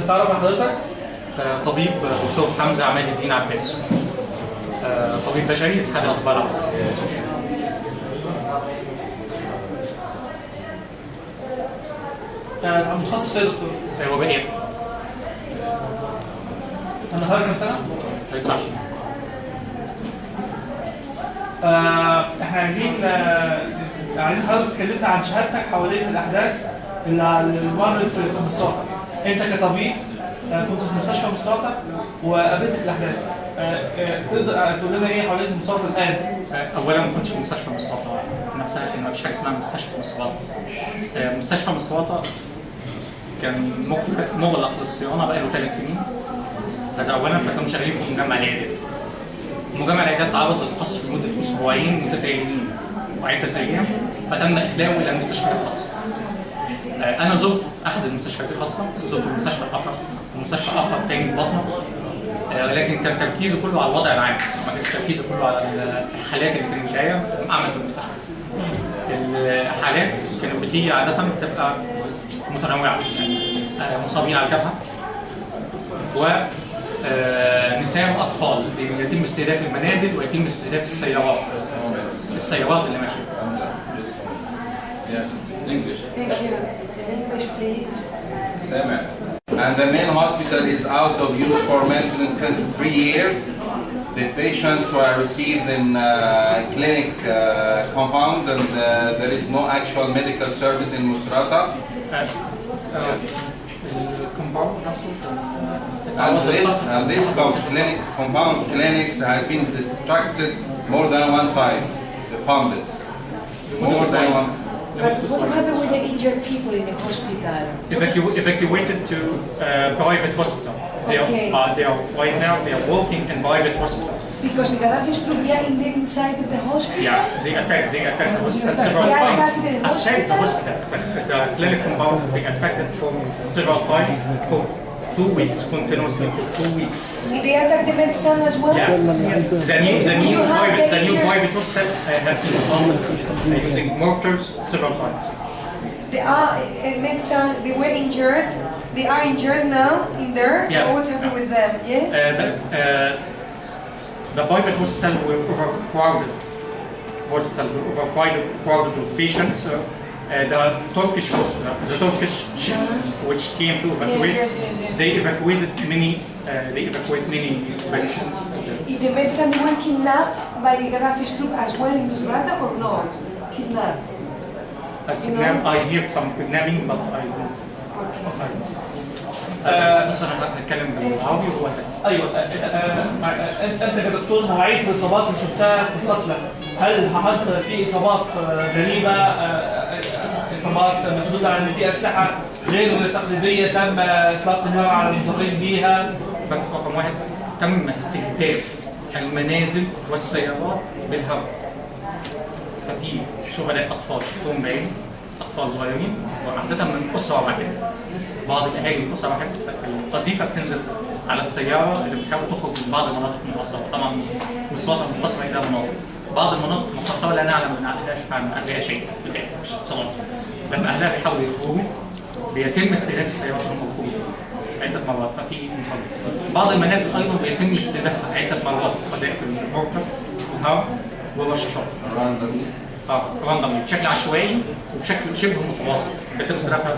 نتعرف على حضرتك. طبيب دكتور حمزة عماد الدين عباس، طبيب بشري اتحاد الاطباء العرب. متخصص في دكتور وبائيات. النهارده كام سنه؟ 19. احنا عايزين حضرتك تكلمنا عن شهادتك حوالين الاحداث اللي مرت في مصراتة. انت كطبيب كنت في مستشفى مصراتة وقابلت الاحداث. تقدر تقول لنا ايه حوالين مصراتة الان؟ اولا ما كنتش في مستشفى مصراتة نفسها، لان ما فيش حاجه اسمها مستشفى مصراتة. مستشفى مصراتة كان مغلق للصيانه بقاله 3 سنين. هذا اولا، فكانوا شغالين في مجمع العيادات. مجمع العيادات تعرض للقصف لمده اسبوعين متتاليين وعده ايام، فتم اخلاؤه الى المستشفيات الخاصه. انا زرت احد المستشفيات الخاصه، زرت المستشفى الاخر ومستشفى اخر تاني ببطنه، لكن كان تركيزه كله على الوضع العام، ما كانش تركيزه كله على الحالات اللي كانت جايه اعمل في المستشفى. الحالات كانت بتيجي عاده بتبقى متنوعه، يعني مصابين على الجبهه ونساء واطفال يتم استهداف المنازل ويتم استهداف السيارات اللي ماشيه. English. Thank you. In English, please. سامع. And the main hospital is out of use for maintenance since 3 years. The patients were received in clinic compound, and there is no actual medical service in Mosrata. And this compound clinics has been destructed more than one side, bombed. More than one. But what happened with the injured people in the hospital? Evacuated to private hospital. They are right now they are working in private hospital. Because the Gaddafi's troops are inside the hospital. Yeah, they attacked the hospital several times. Attacked the hospital. The clinic compound, they attacked it for several times for 2 weeks continuously for 2 weeks. They attacked the medicine as well. Yeah. The new private hospital have been bombed using mortars several times. They are medicine. They were injured. They are injured now in there. Yeah. What happened with them? Yes. The private hospital were overcrowded. Overcrowded with patients. The Turkish hospital, the Turkish ship, which came to evacuate, they evacuated many patients. The medicine were kidnapped by Gaddafi's troops as well in Mosrata or not? Kidnapped. I hear some kidnapping, but I don't. مثلا هتكلم بالعربي وهو ايوه. انت كدكتور نوعيه الاصابات اللي شفتها في القتلى، هل حصلت في اصابات غريبه، اصابات بتدل على ان في اسلحه غير التقليديه تم اطلاق النار على المصابين بيها؟ رقم 1 تم استهداف المنازل والسيارات بالهواء. ففي شهداء اطفال شفتهم بعيني، اطفال صغيرين وعاده من اسره واحده. بعض الاهالي من اسره واحده القذيفه بتنزل على السياره اللي بتحاول تخرج من بعض المناطق المحاصره. طبعا مصراتة منقسمه الى مناطق، بعض المناطق المحاصره لا نعلم عن اهلها شيء بالتالي مش اتصالات. لما اهلها بيحاولوا يخرجوا بيتم استهداف السيارات الموجوده عده مرات، ففي مصابين. بعض المنازل ايضا بيتم استهدافها عده مرات، قذائف المورتر والهواء والرشاشات. راندوملي بشكل عشوائي وبشكل شبه متواصل بيتم استهدافها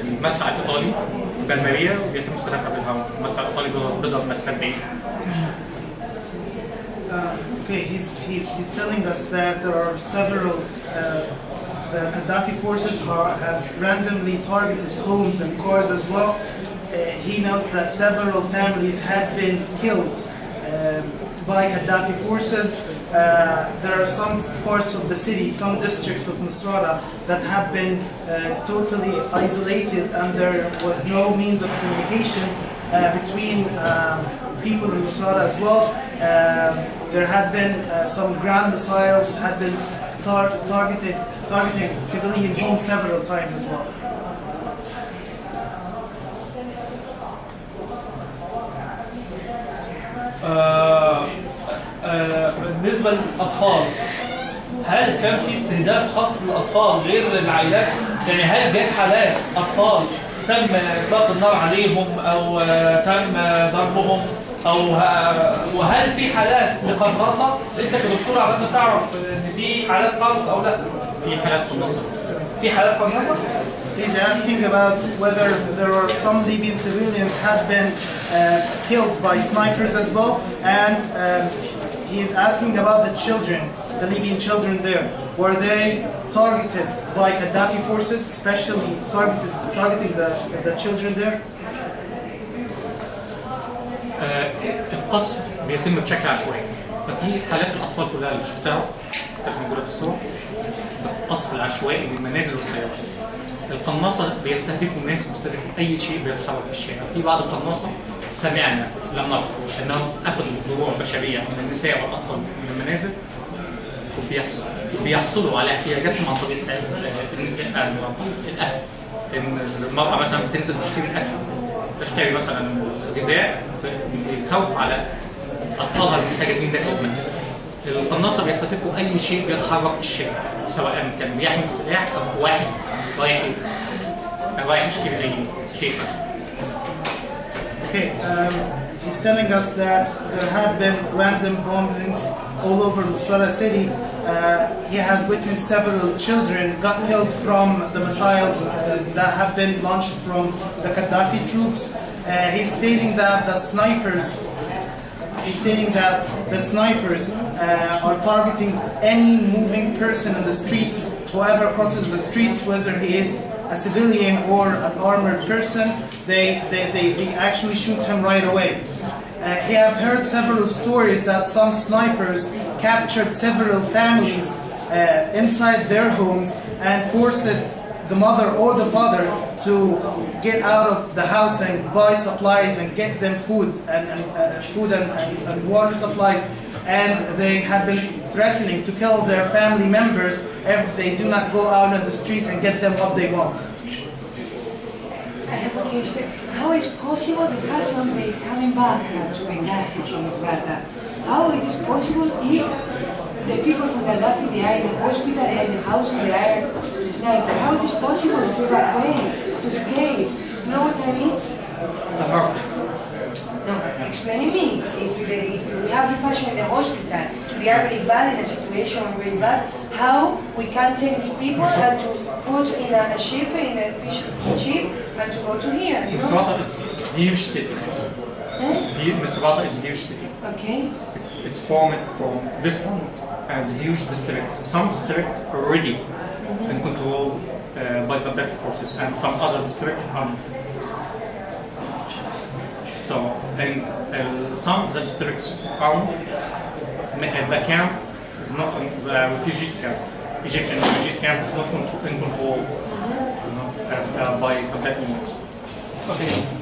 المدفع الايطالي بالماريا، وبيتم استهدافها بالهواء. المدفع الايطالي بيضرب مسافات بعيده. Okay, he's telling us that there are several. The Gaddafi forces has randomly targeted homes and cars as well. He knows that several families had been killed by Gaddafi forces. There are some parts of the city, some districts of Mosrata that have been totally isolated, and there was no means of communication between people in Mosrata as well. There had been some ground missiles had been targeting civilian homes several times as well. بالنسبه للاطفال، هل كان في استهداف خاص للاطفال غير العائلات؟ يعني هل جت حالات اطفال تم اطلاق النار عليهم او تم ضربهم وهل في حالات لقناصه؟ انت كدكتور عادة تعرف ان في حالات قنص او لا؟ في حالات قناصة. في حالات قناصه؟ He's asking about whether there are some Libyan civilians have been killed by snipers as well, and he's asking about the children, the Libyan children there. Were they targeted by Gaddafi forces, especially targeting the children there? القصف بيتم بشكل عشوائي، ففي حالات الاطفال كلها اللي شفتها كانت موجوده في الصور بالقصف العشوائي للمنازل والسيارات. القناصه بيستهدفوا الناس، بيستهدفوا اي شيء بيتحرك في الشارع. في بعض القناصه سمعنا لم نرى انهم اخذوا دروع بشريه من النساء والاطفال من المنازل وبيحصلوا على احتياجاتهم عن طريق النساء عن طريق الاهل. ان المراه مثلا بتنزل تشتري الاكل، تشتري مثلا غذاء بالخوف على اطفالها المحتجزين داخل المنزل. القناصه بيستهدفوا اي شيء بيتحرك في الشارع، سواء كان بيحمل سلاح او واحد رايح يشتري اي شيء. Okay, he's telling us that there have been random bombings all over Mosrata city. He has witnessed several children got killed from the missiles that have been launched from the Gaddafi troops. He's stating that the snipers are targeting any moving person in the streets, whoever crosses the streets, whether he is a civilian or an armored person, they actually shoot him right away. He have heard several stories that some snipers captured several families inside their homes and forced the mother or the father to get out of the house and buy supplies and get them food and water supplies, and they had been threatening to kill their family members if they do not go out on the street and get them what they want. I have a question. How is possible the person they coming back to Benghazi from Mosrata? How it is possible if the people from Gaddafi, they are in the hospital, they are in the house, they are the sniper? How it is possible to evacuate, to escape? You know what I mean? No, explain me. If we have the patient in the hospital, they are very bad, in a situation very bad, how we can take these people and to put in a ship, in a fish ship, and to go to here? Mosrata is a huge city. Mosrata is a huge city. Okay. It's formed from different and huge districts. Some districts are already in control by the Gaddafi forces, and some other districts are. So, and some of the districts are the camp is not the refugees camp. Egyptian refugees camp is not in control by Gaddafi. Okay.